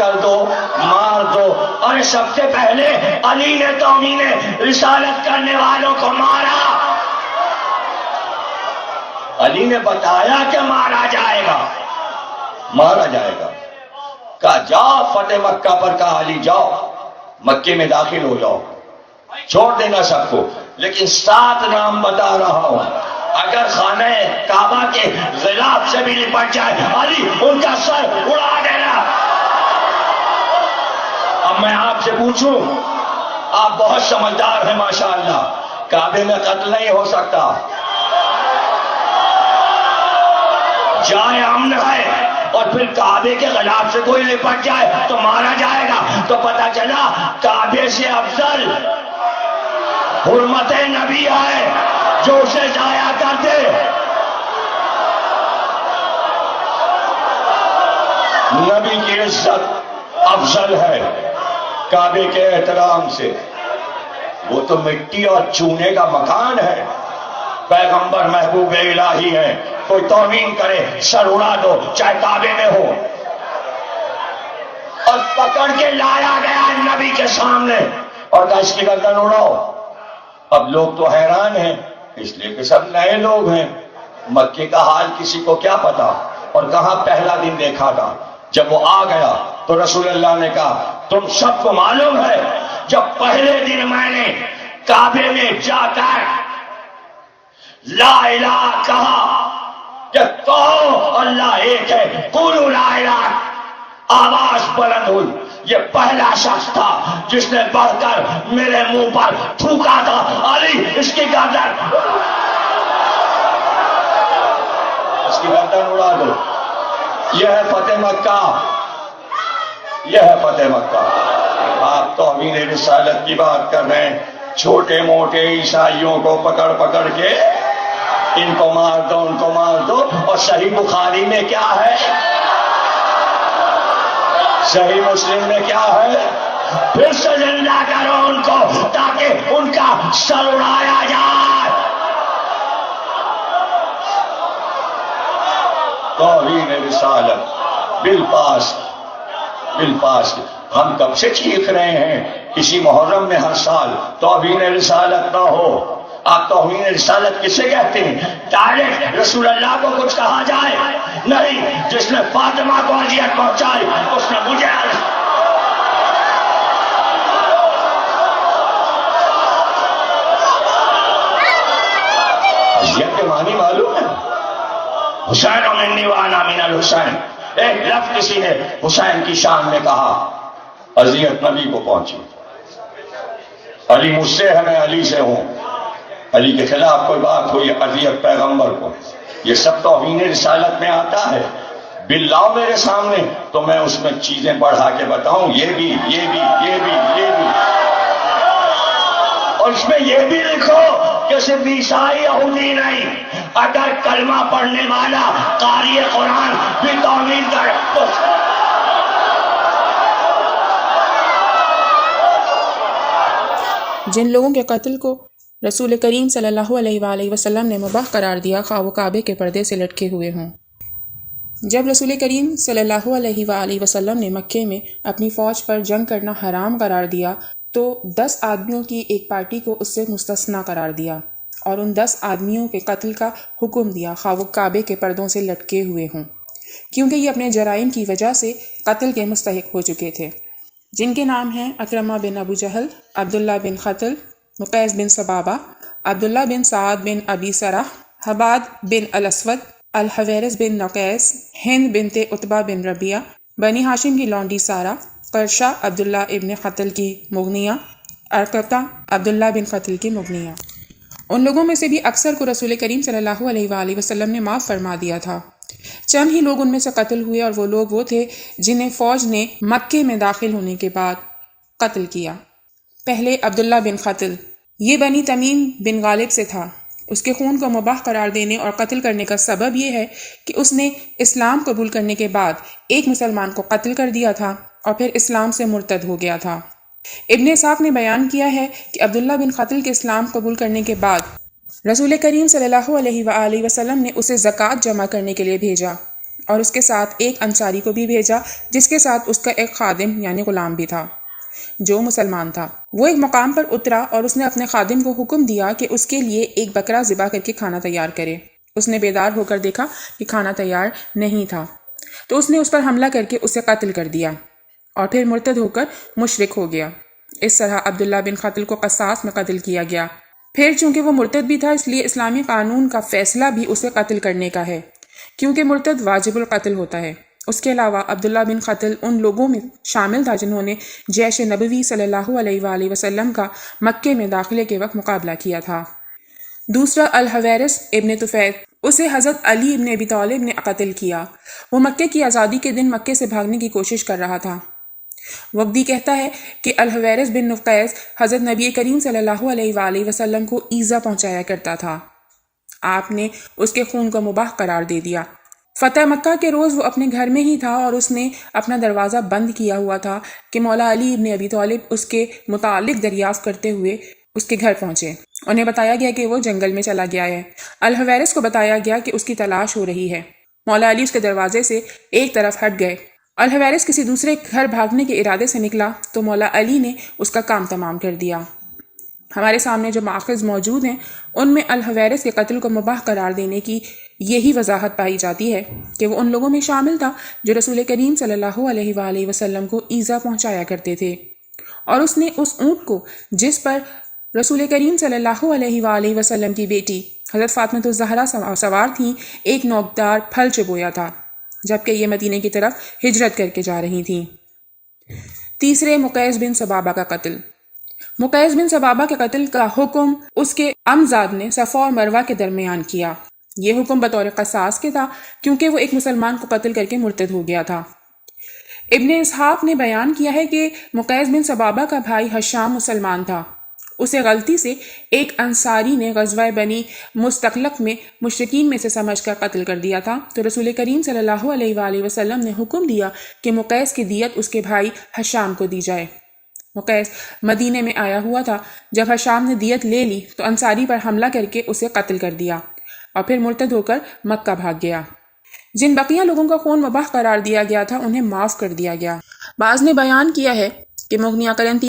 کر دو، مار دو. اور سب سے پہلے علی نے توہین رسالت کرنے والوں کو مارا. علی نے بتایا کہ مارا جائے گا، مارا جائے گا. کہا جاؤ فتح مکہ پر، کہا علی جاؤ مکے میں داخل ہو جاؤ، چھوڑ دینا سب کو، لیکن 7 نام بتا رہا ہوں، اگر خانہ کعبہ کے غلاف سے بھی لپٹ جائے علی ان کا سر اڑا دینا. اب میں آپ سے پوچھوں، آپ بہت سمجھدار ہیں ماشاءاللہ، کعبے میں قتل نہیں ہو سکتا، جائے امن ہے، اور پھر کعبے کے غلاف سے کوئی لپٹ جائے تو مارا جائے گا. تو پتہ چلا کعبے سے افضل حرمت نبی ہے جو اسے ضائع کر دے. نبی کی عزت افضل ہے کعبے کے احترام سے. وہ تو مٹی اور چونے کا مکان ہے، پیغمبر محبوب الہی ہے، کوئی توہین کرے سر اڑا دو چاہے کعبے میں ہو. اور پکڑ کے لایا گیا نبی کے سامنے اور کہا اس کی گردن اڑاؤ. اب لوگ تو حیران ہیں، اس لیے کہ سب نئے لوگ ہیں، مکے کا حال کسی کو کیا پتا، اور کہاں پہلا دن دیکھا تھا. جب وہ آ گیا تو رسول اللہ نے کہا تم سب کو معلوم ہے جب پہلے دن میں نے کعبے میں جا کر لا الہ کہا کہ کہو اللہ ایک ہے، قولوا لا الہ، آواز بلند ہوئی، یہ پہلا شخص تھا جس نے بڑھ کر میرے منہ پر تھوکا تھا علی اس کی گردن اڑا دو. یہ ہے فتح مکہ، یہ ہے فتح مکہ. آپ توہین رسالت کی بات کر رہے ہیں، چھوٹے موٹے عیسائیوں کو پکڑ پکڑ کے ان کو مار دو ان کو مار دو. اور صحیح بخاری میں کیا ہے، صحیح مسلم میں کیا ہے، پھر سے زندہ کرو ان کو تاکہ ان کا سر اڑایا جائے. توہین رسالت بالپاس بالپاس. ہم کب سے چیخ رہے ہیں کسی محرم میں ہر سال توہین رسالت نہ ہو. آپ توہین رسالت کسے کہتے ہیں؟ ڈائریکٹ رسول اللہ کو کچھ کہا جائے نہیں. جس نے فاطمہ کو اذیت پہنچائی اس نے مجھے اذیت کے معنی معلوم ہے؟ حسین منی وانا من الحسین. ایک لفظ کسی نے حسین کی شان میں کہا، اذیت نبی کو پہنچی. علی مجھ سے ہے، میں علی سے ہوں. علی کے خلاف کوئی بات ہوئی، اذیت پیغمبر کو، یہ سب توہین رسالت میں آتا ہے. بل لاؤ میرے سامنے تو میں اس میں چیزیں بڑھا کے بتاؤں، یہ بھی یہ بھی یہ بھی یہ بھی، اور اس میں یہ بھی لکھو کہ صرف عیسائی یہودی نہیں، اگر کلمہ پڑھنے والا قاری قرآن بھی توہین کرے تو جن لوگوں کے قتل کو رسول کریم صلی اللہ علیہ وآلہ وسلم نے مباح قرار دیا، خواہ وہ کعبے کے پردے سے لٹکے ہوئے ہوں. جب رسول کریم صلی اللہ علیہ وآلہ وسلم نے مکے میں اپنی فوج پر جنگ کرنا حرام قرار دیا تو 10 آدمیوں کی ایک پارٹی کو اس سے مستثنیٰ قرار دیا اور ان 10 آدمیوں کے قتل کا حکم دیا، خواہ وہ کعبے کے پردوں سے لٹکے ہوئے ہوں، کیونکہ یہ اپنے جرائم کی وجہ سے قتل کے مستحق ہو چکے تھے، جن کے نام ہیں اکرمہ بن ابو جہل، عبداللہ بن قتل، مقیس بن سبابہ، عبداللہ بن سعد بن ابی سرح، حباد بن الاسود، الحویرث بن نقیس، ہند بنت عتبہ بن ربیعہ، بنی ہاشم کی لونڈی سارہ، قرشہ عبداللہ ابن قتل کی مغنیہ، ارقطہ عبداللہ بن قتل کی مغنیہ. ان لوگوں میں سے بھی اکثر کو رسول کریم صلی اللہ علیہ وآلہ وسلم نے معاف فرما دیا تھا. چند ہی لوگ ان میں سے قتل ہوئے، اور وہ لوگ وہ تھے جنہیں فوج نے مکے میں داخل ہونے کے بعد قتل کیا. پہلے عبداللہ بن قتل، یہ بنی تمیم بن غالب سے تھا. اس کے خون کو مباح قرار دینے اور قتل کرنے کا سبب یہ ہے کہ اس نے اسلام قبول کرنے کے بعد ایک مسلمان کو قتل کر دیا تھا اور پھر اسلام سے مرتد ہو گیا تھا. ابن اسحاق نے بیان کیا ہے کہ عبداللہ بن قتل کے اسلام قبول کرنے کے بعد رسول کریم صلی اللہ علیہ وآلہ وسلم نے اسے زکوٰۃ جمع کرنے کے لیے بھیجا اور اس کے ساتھ ایک انصاری کو بھی بھیجا جس کے ساتھ اس کا ایک خادم یعنی غلام بھی تھا جو مسلمان تھا۔ وہ ایک مقام پر اترا اور اس نے اپنے خادم کو حکم دیا کہ اس کے لیے ایک بکرا ذبح کر کے کھانا تیار کرے۔ اس نے بیدار ہو کر دیکھا کہ کھانا تیار نہیں تھا تو اس نے اس پر حملہ کر کے اسے قتل کر دیا اور پھر مرتد ہو کر مشرک ہو گیا۔ اس طرح عبداللہ بن قتل کو قصاص میں قتل کیا گیا۔ پھر چونکہ وہ مرتد بھی تھا اس لیے اسلامی قانون کا فیصلہ بھی اسے قتل کرنے کا ہے کیونکہ مرتد واجب القتل ہوتا ہے۔ اس کے علاوہ عبداللہ بن قتل ان لوگوں میں شامل تھا جنہوں نے جیش نبوی صلی اللہ علیہ وآلہ وسلم کا مکے میں داخلے کے وقت مقابلہ کیا تھا۔ دوسرا الحویرث ابن طفیل، اسے حضرت علی ابن ابی طالب نے قتل کیا۔ وہ مکے کی آزادی کے دن مکے سے بھاگنے کی کوشش کر رہا تھا۔ وقدی کہتا ہے کہ الحویرث بن نفقیس حضرت نبی کریم صلی اللہ علیہ وآلہ وسلم کو ایذا پہنچایا کرتا تھا۔ آپ نے اس کے خون کو مباح قرار دے دیا۔ فتح مکہ کے روز وہ اپنے گھر میں ہی تھا اور اس نے اپنا دروازہ بند کیا ہوا تھا کہ مولا علی ابن ابی طالب اس کے متعلق دریافت کرتے ہوئے اس کے گھر پہنچے۔ انہیں بتایا گیا کہ وہ جنگل میں چلا گیا ہے۔ الحویرث کو بتایا گیا کہ اس کی تلاش ہو رہی ہے۔ مولا علی اس کے دروازے سے ایک طرف ہٹ گئے۔ الحویرث کسی دوسرے گھر بھاگنے کے ارادے سے نکلا تو مولا علی نے اس کا کام تمام کر دیا۔ ہمارے سامنے جو ماخذ موجود ہیں ان میں الحویرث کے قتل کو مباح قرار دینے کی یہی وضاحت پائی جاتی ہے کہ وہ ان لوگوں میں شامل تھا جو رسول کریم صلی اللہ علیہ وآلہ وسلم کو ایذا پہنچایا کرتے تھے، اور اس نے اس اونٹ کو جس پر رسول کریم صلی اللہ علیہ وآلہ وسلم کی بیٹی حضرت فاطمہ الزہرا سوار تھیں ایک نوکدار پھل چبویا تھا جبکہ یہ مدینے کی طرف ہجرت کر کے جا رہی تھیں۔ تیسرے مقیس بن ثبابہ کا قتل۔ مقیس بن ثبابہ کے قتل کا حکم اس کے عمزاد نے صفا اور مروہ کے درمیان کیا۔ یہ حکم بطور قصاص کے تھا کیونکہ وہ ایک مسلمان کو قتل کر کے مرتد ہو گیا تھا۔ ابن اسحاق نے بیان کیا ہے کہ مقیس بن ثبابہ کا بھائی حشام مسلمان تھا۔ اسے غلطی سے ایک انصاری نے غزوہ بنی مستقلق میں مشرکین میں سے سمجھ کر قتل کر دیا تھا تو رسول کریم صلی اللہ علیہ وآلہ وسلم نے حکم دیا کہ مقیس کی دیت اس کے بھائی حشام کو دی جائے۔ مقیس مدینے میں آیا ہوا تھا۔ جب حشام نے دیت لے لی تو انصاری پر حملہ کر کے اسے قتل کر دیا اور پھر مرتد ہو کر مکہ بھاگ گیا۔ جن بقیہ لوگوں کا خون مباح قرار دیا گیا تھا انہیں معاف کر دیا گیا۔ بعض نے بیان کیا ہے کہ مغنی قرنطی